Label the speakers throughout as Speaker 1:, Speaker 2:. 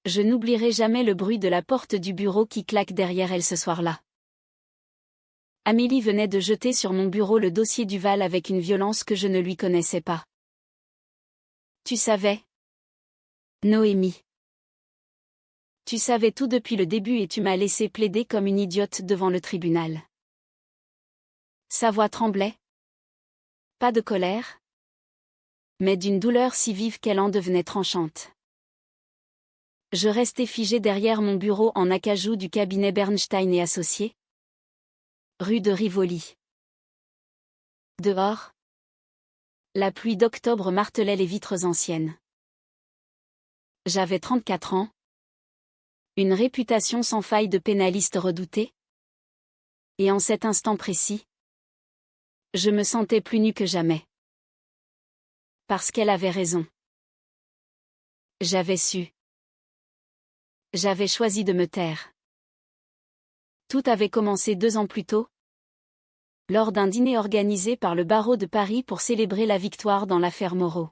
Speaker 1: Je n'oublierai jamais le bruit de la porte du bureau qui claque derrière elle ce soir-là. Amélie venait de jeter sur mon bureau le dossier Duval avec une violence que je ne lui connaissais pas. Tu savais, Noémie. Tu savais tout depuis le début et tu m'as laissé plaider comme une idiote devant le tribunal. Sa voix tremblait. Pas de colère, mais d'une douleur si vive qu'elle en devenait tranchante. Je restais figé derrière mon bureau en acajou du cabinet Bernstein et Associés, rue de Rivoli. Dehors, la pluie d'octobre martelait les vitres anciennes. J'avais 34 ans. Une réputation sans faille de pénaliste redouté. Et en cet instant précis, je me sentais plus nue que jamais. Parce qu'elle avait raison. J'avais su. J'avais choisi de me taire. Tout avait commencé 2 ans plus tôt, lors d'un dîner organisé par le barreau de Paris pour célébrer la victoire dans l'affaire Moreau.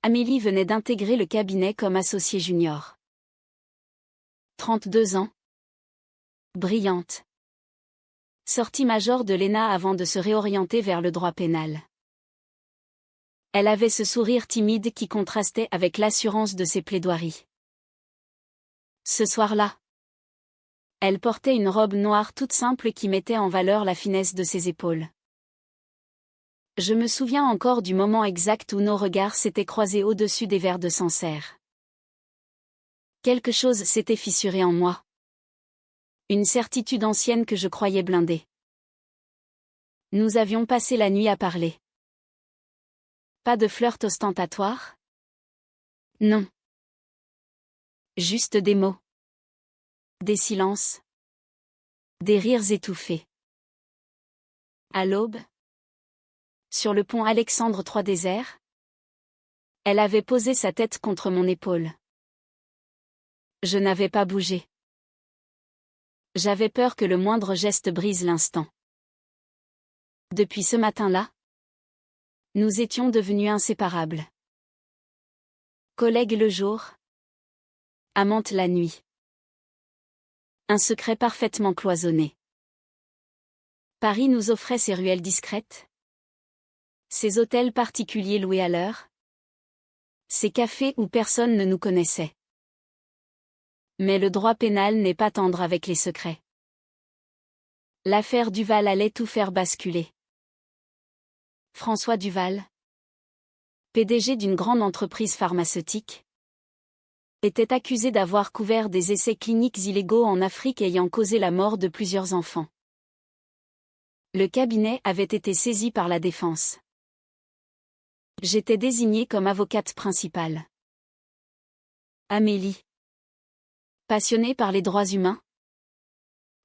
Speaker 1: Amélie venait d'intégrer le cabinet comme associée junior. 32 ans. Brillante. Sortie major de l'ENA avant de se réorienter vers le droit pénal. Elle avait ce sourire timide qui contrastait avec l'assurance de ses plaidoiries. Ce soir-là, elle portait une robe noire toute simple qui mettait en valeur la finesse de ses épaules. Je me souviens encore du moment exact où nos regards s'étaient croisés au-dessus des verres de Sancerre. Quelque chose s'était fissuré en moi. Une certitude ancienne que je croyais blindée. Nous avions passé la nuit à parler. Pas de flirt ostentatoire? Non. Juste des mots. Des silences. Des rires étouffés. À l'aube, sur le pont Alexandre III désert, elle avait posé sa tête contre mon épaule. Je n'avais pas bougé. J'avais peur que le moindre geste brise l'instant. Depuis ce matin-là, nous étions devenus inséparables. Collègues le jour, amantes la nuit. Un secret parfaitement cloisonné. Paris nous offrait ses ruelles discrètes, ses hôtels particuliers loués à l'heure, ses cafés où personne ne nous connaissait. Mais le droit pénal n'est pas tendre avec les secrets. L'affaire Duval allait tout faire basculer. François Duval, PDG d'une grande entreprise pharmaceutique, était accusé d'avoir couvert des essais cliniques illégaux en Afrique ayant causé la mort de plusieurs enfants. Le cabinet avait été saisi par la défense. J'étais désignée comme avocate principale. Amélie, passionnée par les droits humains,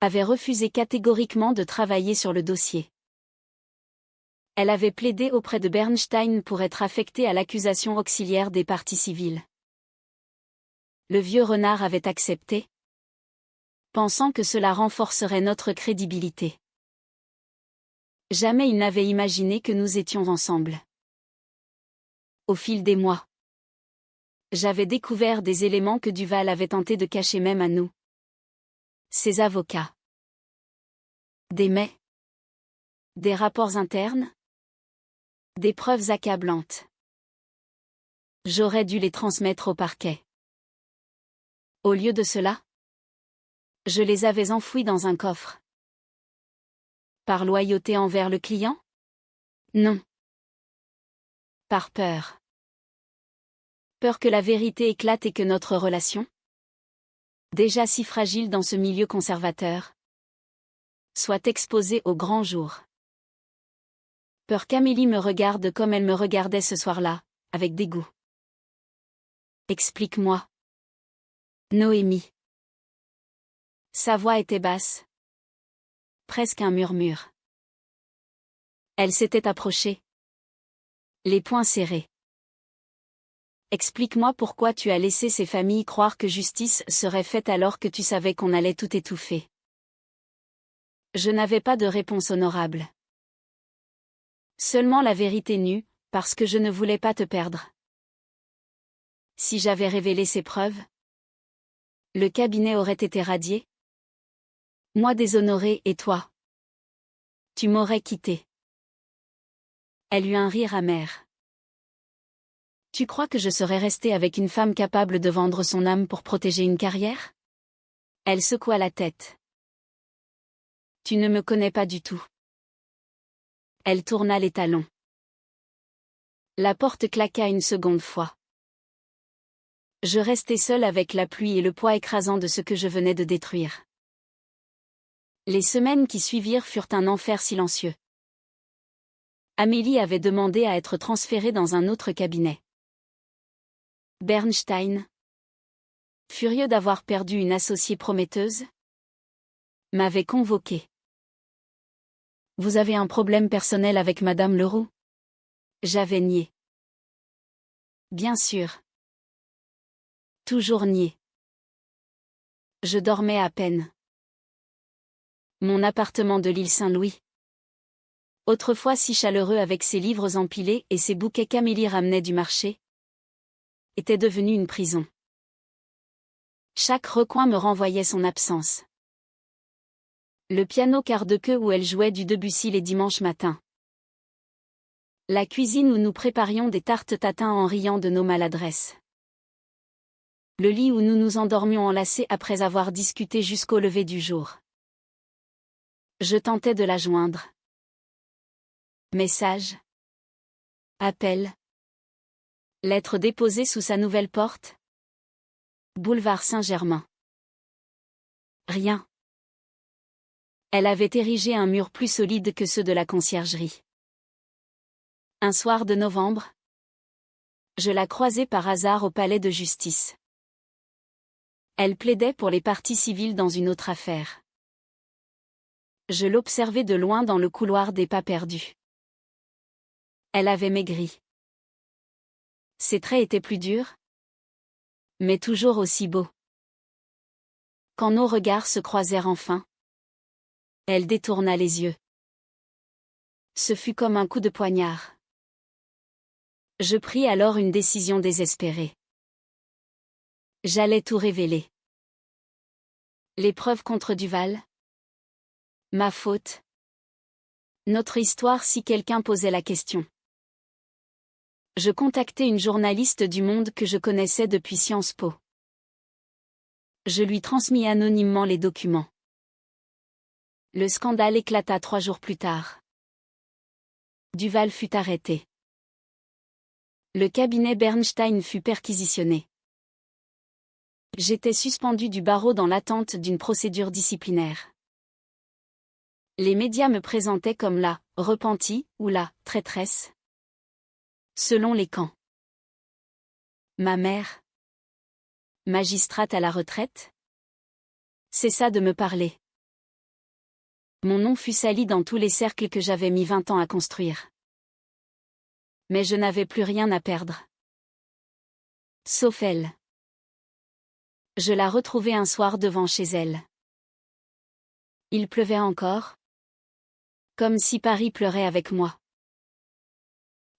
Speaker 1: avait refusé catégoriquement de travailler sur le dossier. Elle avait plaidé auprès de Bernstein pour être affectée à l'accusation auxiliaire des parties civiles. Le vieux renard avait accepté, pensant que cela renforcerait notre crédibilité. Jamais il n'avait imaginé que nous étions ensemble. Au fil des mois, j'avais découvert des éléments que Duval avait tenté de cacher même à nous. Ses avocats. Des mets. Des rapports internes. Des preuves accablantes. J'aurais dû les transmettre au parquet. Au lieu de cela, je les avais enfouis dans un coffre. Par loyauté envers le client? Non. Par peur. Peur que la vérité éclate et que notre relation, déjà si fragile dans ce milieu conservateur, soit exposée au grand jour. Peur qu'Amélie me regarde comme elle me regardait ce soir-là, avec dégoût. Explique-moi. Noémie. Sa voix était basse. Presque un murmure. Elle s'était approchée. Les poings serrés. Explique-moi pourquoi tu as laissé ces familles croire que justice serait faite alors que tu savais qu'on allait tout étouffer. Je n'avais pas de réponse honorable. Seulement la vérité nue, parce que je ne voulais pas te perdre. Si j'avais révélé ces preuves, le cabinet aurait été radié. Moi déshonorée et toi, tu m'aurais quitté. Elle eut un rire amer. Tu crois que je serais restée avec une femme capable de vendre son âme pour protéger une carrière? Elle secoua la tête. Tu ne me connais pas du tout. Elle tourna les talons. La porte claqua une seconde fois. Je restai seule avec la pluie et le poids écrasant de ce que je venais de détruire. Les semaines qui suivirent furent un enfer silencieux. Amélie avait demandé à être transférée dans un autre cabinet. Bernstein, furieux d'avoir perdu une associée prometteuse, m'avait convoqué. Vous avez un problème personnel avec Madame Leroux? J'avais nié. Bien sûr. Toujours nié. Je dormais à peine. Mon appartement de l'île Saint-Louis, autrefois si chaleureux avec ses livres empilés et ses bouquets qu'Amélie ramenait du marché, était devenu une prison. Chaque recoin me renvoyait son absence. Le piano quart-de-queue où elle jouait du Debussy les dimanches matins. La cuisine où nous préparions des tartes tatin en riant de nos maladresses. Le lit où nous nous endormions enlacés après avoir discuté jusqu'au lever du jour. Je tentais de la joindre. Message. Appel. Lettre déposée sous sa nouvelle porte. Boulevard Saint-Germain. Rien. Elle avait érigé un mur plus solide que ceux de la conciergerie. Un soir de novembre, je la croisai par hasard au palais de justice. Elle plaidait pour les parties civiles dans une autre affaire. Je l'observai de loin dans le couloir des pas perdus. Elle avait maigri. Ses traits étaient plus durs, mais toujours aussi beaux. Quand nos regards se croisèrent enfin, elle détourna les yeux. Ce fut comme un coup de poignard. Je pris alors une décision désespérée. J'allais tout révéler. Les preuves contre Duval. Ma faute. Notre histoire si quelqu'un posait la question. Je contactai une journaliste du Monde que je connaissais depuis Sciences Po. Je lui transmis anonymement les documents. Le scandale éclata 3 jours plus tard. Duval fut arrêté. Le cabinet Bernstein fut perquisitionné. J'étais suspendu du barreau dans l'attente d'une procédure disciplinaire. Les médias me présentaient comme la repentie ou la traîtresse, selon les camps. Ma mère, magistrate à la retraite, cessa de me parler. Mon nom fut sali dans tous les cercles que j'avais mis 20 ans à construire. Mais je n'avais plus rien à perdre. Sauf elle. Je la retrouvai un soir devant chez elle. Il pleuvait encore. Comme si Paris pleurait avec moi.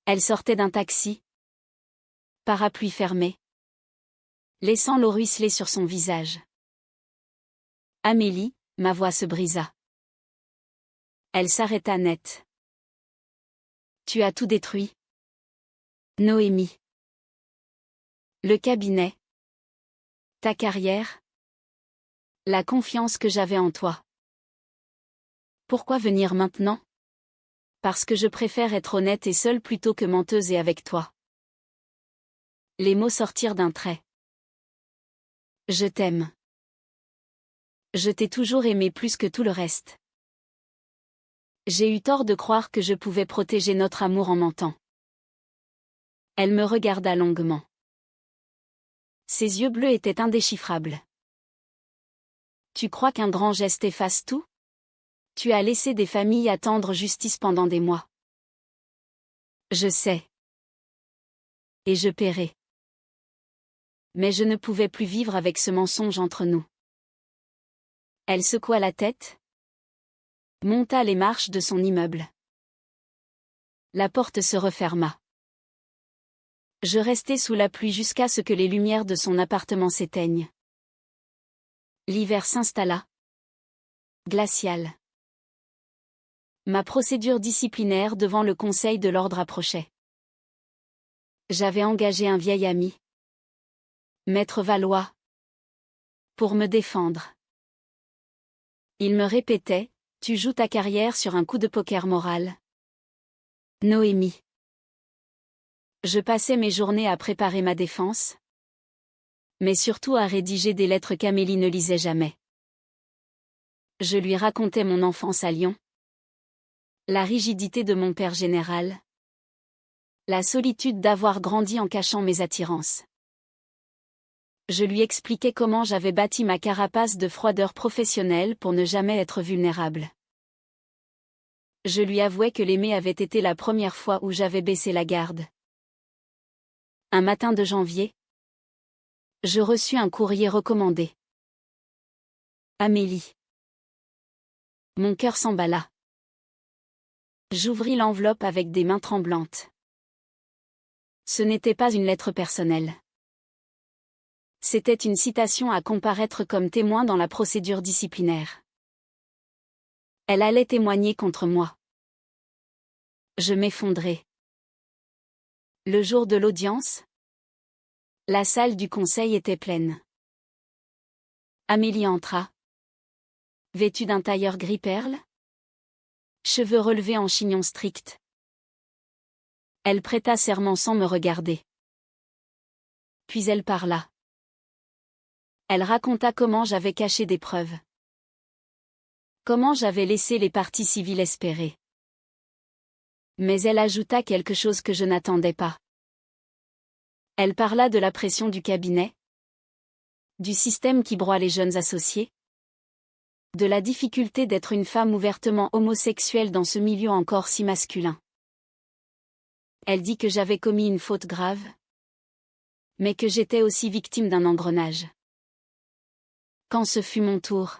Speaker 1: Elle sortait d'un taxi. Parapluie fermé. Laissant l'eau ruisseler sur son visage. Amélie, ma voix se brisa. Elle s'arrêta net. Tu as tout détruit. Noémie. Le cabinet. Ta carrière. La confiance que j'avais en toi. Pourquoi venir maintenant? Parce que je préfère être honnête et seule plutôt que menteuse et avec toi. Les mots sortirent d'un trait. Je t'aime. Je t'ai toujours aimé plus que tout le reste. J'ai eu tort de croire que je pouvais protéger notre amour en mentant. Elle me regarda longuement. Ses yeux bleus étaient indéchiffrables. Tu crois qu'un grand geste efface tout? Tu as laissé des familles attendre justice pendant des mois. Je sais. Et je paierai. Mais je ne pouvais plus vivre avec ce mensonge entre nous. Elle secoua la tête. Monta les marches de son immeuble. La porte se referma. Je restai sous la pluie jusqu'à ce que les lumières de son appartement s'éteignent. L'hiver s'installa. Glacial. Ma procédure disciplinaire devant le Conseil de l'ordre approchait. J'avais engagé un vieil ami, Maître Valois, pour me défendre. Il me répétait, « Tu joues ta carrière sur un coup de poker moral. » Noémie. Je passais mes journées à préparer ma défense, mais surtout à rédiger des lettres qu'Amélie ne lisait jamais. Je lui racontais mon enfance à Lyon, la rigidité de mon père général, la solitude d'avoir grandi en cachant mes attirances. Je lui expliquais comment j'avais bâti ma carapace de froideur professionnelle pour ne jamais être vulnérable. Je lui avouais que l'aimer avait été la première fois où j'avais baissé la garde. Un matin de janvier, je reçus un courrier recommandé. Amélie. Mon cœur s'emballa. J'ouvris l'enveloppe avec des mains tremblantes. Ce n'était pas une lettre personnelle. C'était une citation à comparaître comme témoin dans la procédure disciplinaire. Elle allait témoigner contre moi. Je m'effondrai. Le jour de l'audience, la salle du conseil était pleine. Amélie entra. Vêtue d'un tailleur gris perle, cheveux relevés en chignon strict. Elle prêta serment sans me regarder. Puis elle parla. Elle raconta comment j'avais caché des preuves. Comment j'avais laissé les parties civiles espérer. Mais elle ajouta quelque chose que je n'attendais pas. Elle parla de la pression du cabinet, du système qui broie les jeunes associés, de la difficulté d'être une femme ouvertement homosexuelle dans ce milieu encore si masculin. Elle dit que j'avais commis une faute grave, mais que j'étais aussi victime d'un engrenage. Quand ce fut mon tour,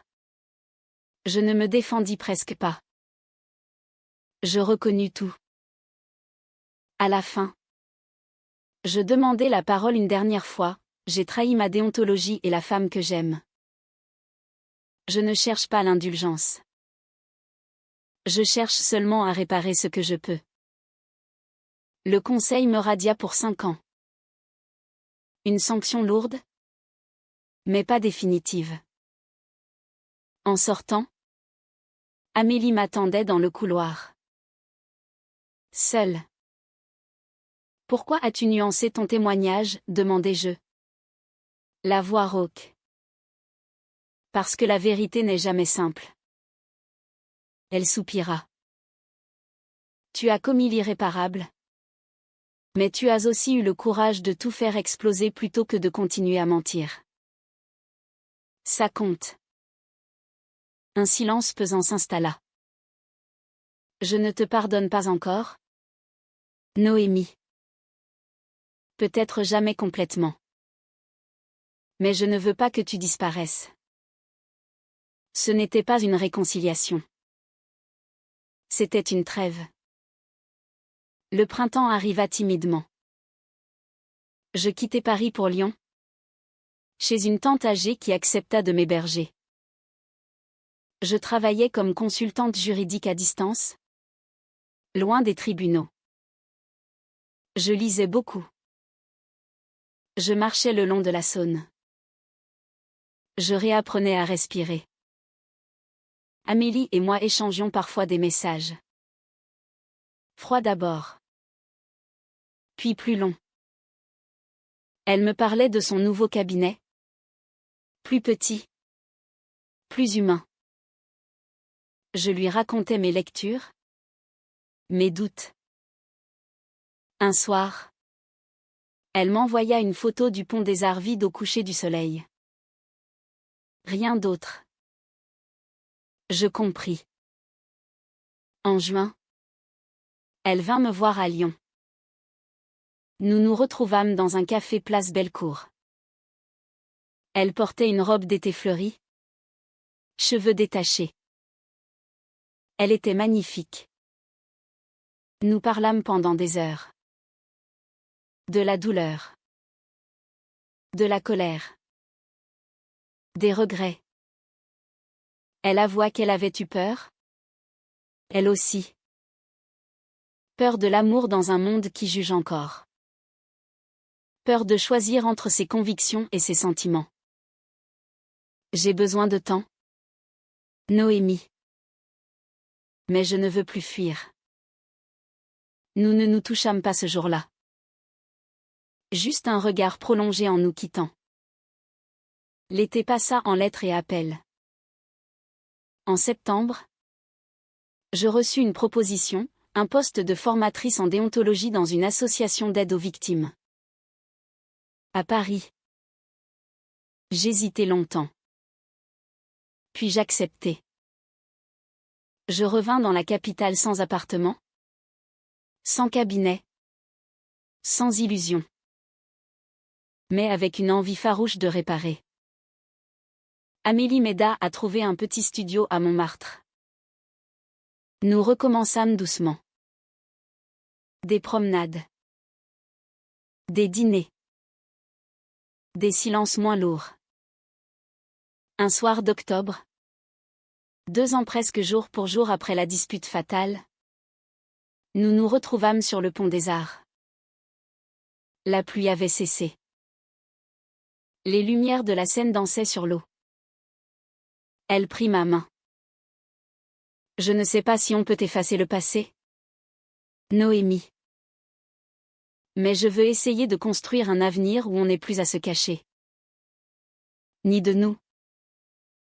Speaker 1: je ne me défendis presque pas. Je reconnus tout. À la fin, je demandai la parole une dernière fois, j'ai trahi ma déontologie et la femme que j'aime. Je ne cherche pas l'indulgence. Je cherche seulement à réparer ce que je peux. Le conseil me radia pour 5 ans. Une sanction lourde, mais pas définitive. En sortant, Amélie m'attendait dans le couloir. Seule. Pourquoi as-tu nuancé ton témoignage, demandai-je. La voix rauque. Parce que la vérité n'est jamais simple. Elle soupira. Tu as commis l'irréparable. Mais tu as aussi eu le courage de tout faire exploser plutôt que de continuer à mentir. Ça compte. Un silence pesant s'installa. Je ne te pardonne pas encore, Noémie. Peut-être jamais complètement. Mais je ne veux pas que tu disparaisses. Ce n'était pas une réconciliation. C'était une trêve. Le printemps arriva timidement. Je quittai Paris pour Lyon, chez une tante âgée qui accepta de m'héberger. Je travaillais comme consultante juridique à distance, loin des tribunaux. Je lisais beaucoup. Je marchais le long de la Saône. Je réapprenais à respirer. Amélie et moi échangions parfois des messages. Froid d'abord. Puis plus long. Elle me parlait de son nouveau cabinet. Plus petit. Plus humain. Je lui racontais mes lectures. Mes doutes. Un soir, elle m'envoya une photo du pont des Arvides au coucher du soleil. Rien d'autre. Je compris. En juin, elle vint me voir à Lyon. Nous nous retrouvâmes dans un café place Bellecour. Elle portait une robe d'été fleurie, cheveux détachés. Elle était magnifique. Nous parlâmes pendant des heures. De la douleur. De la colère. Des regrets. Elle avoua qu'elle avait eu peur. Elle aussi. Peur de l'amour dans un monde qui juge encore. Peur de choisir entre ses convictions et ses sentiments. J'ai besoin de temps. Noémie. Mais je ne veux plus fuir. Nous ne nous touchâmes pas ce jour-là. Juste un regard prolongé en nous quittant. L'été passa en lettres et appels. En septembre, je reçus une proposition, un poste de formatrice en déontologie dans une association d'aide aux victimes. À Paris. J'hésitai longtemps. Puis j'acceptai. Je revins dans la capitale sans appartement, sans cabinet, sans illusion. Mais avec une envie farouche de réparer. Amélie m'aida à trouver un petit studio à Montmartre. Nous recommençâmes doucement. Des promenades. Des dîners. Des silences moins lourds. Un soir d'octobre. 2 ans presque jour pour jour après la dispute fatale. Nous nous retrouvâmes sur le pont des Arts. La pluie avait cessé. Les lumières de la Seine dansaient sur l'eau. Elle prit ma main. Je ne sais pas si on peut effacer le passé. Noémie. Mais je veux essayer de construire un avenir où on n'est plus à se cacher. Ni de nous.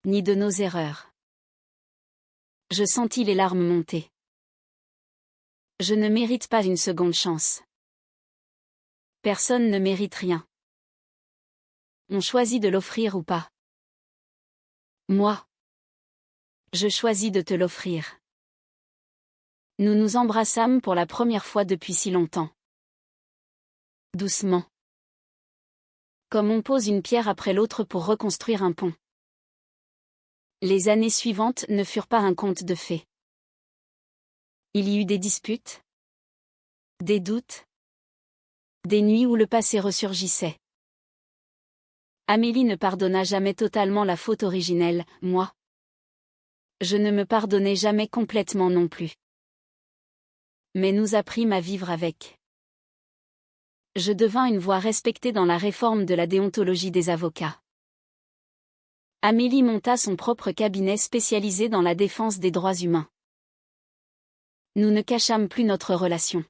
Speaker 1: Ni de nos erreurs. Je sentis les larmes monter. Je ne mérite pas une seconde chance. Personne ne mérite rien. On choisit de l'offrir ou pas. Moi. Je choisis de te l'offrir. Nous nous embrassâmes pour la première fois depuis si longtemps. Doucement. Comme on pose une pierre après l'autre pour reconstruire un pont. Les années suivantes ne furent pas un conte de fées. Il y eut des disputes. Des doutes. Des nuits où le passé ressurgissait. Amélie ne pardonna jamais totalement la faute originelle, moi. Je ne me pardonnais jamais complètement non plus. Mais nous apprîmes à vivre avec. Je devins une voix respectée dans la réforme de la déontologie des avocats. Amélie monta son propre cabinet spécialisé dans la défense des droits humains. Nous ne cachâmes plus notre relation.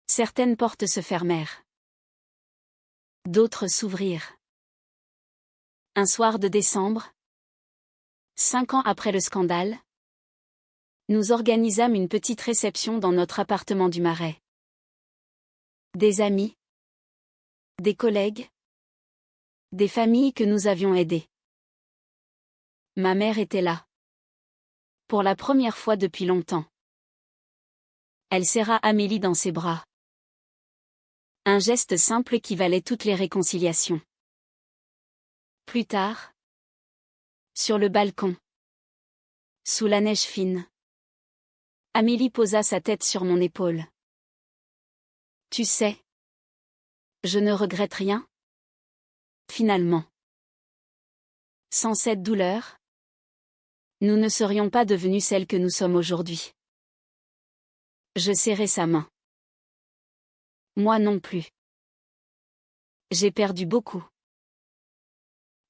Speaker 1: Certaines portes se fermèrent. D'autres s'ouvrirent. Un soir de décembre, 5 ans après le scandale, nous organisâmes une petite réception dans notre appartement du Marais. Des amis, des collègues, des familles que nous avions aidées. Ma mère était là. Pour la première fois depuis longtemps. Elle serra Amélie dans ses bras. Un geste simple qui valait toutes les réconciliations. Plus tard, sur le balcon, sous la neige fine, Amélie posa sa tête sur mon épaule. Tu sais, je ne regrette rien. Finalement. Sans cette douleur, nous ne serions pas devenues celles que nous sommes aujourd'hui. Je serrai sa main. Moi non plus. J'ai perdu beaucoup.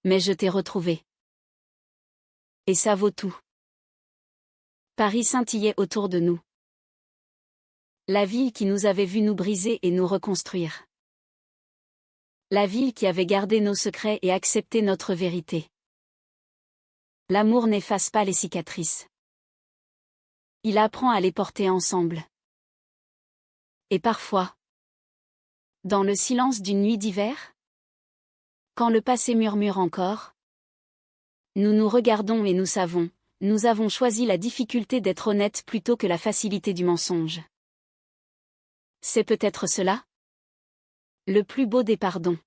Speaker 1: Mais je t'ai retrouvé. Et ça vaut tout. Paris scintillait autour de nous. La ville qui nous avait vus nous briser et nous reconstruire. La ville qui avait gardé nos secrets et accepté notre vérité. L'amour n'efface pas les cicatrices. Il apprend à les porter ensemble. Et parfois, dans le silence d'une nuit d'hiver, quand le passé murmure encore, nous nous regardons et nous savons, nous avons choisi la difficulté d'être honnêtes plutôt que la facilité du mensonge. C'est peut-être cela, le plus beau des pardons.